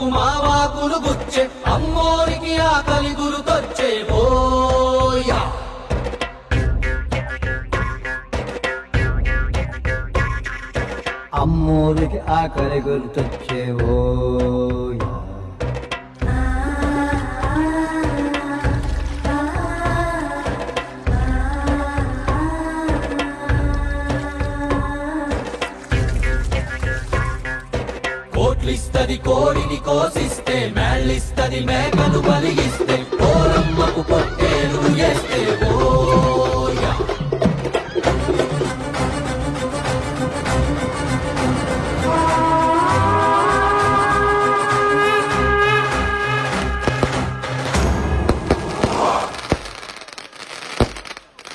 అమ్మకు మావాకులు గుచ్చే అమ్మోరికి ఆకలి గురుతొచ్చే ఓయా అమ్మోరికి ఆకలి గుర్తొచ్చే ఓయా కోట్లిస్తది కోడిని కోసిస్తే మేళ్ళిస్తది మేకను బలిగిస్తే కోరమ్మకు పొట్టేలు చేస్తే ఓ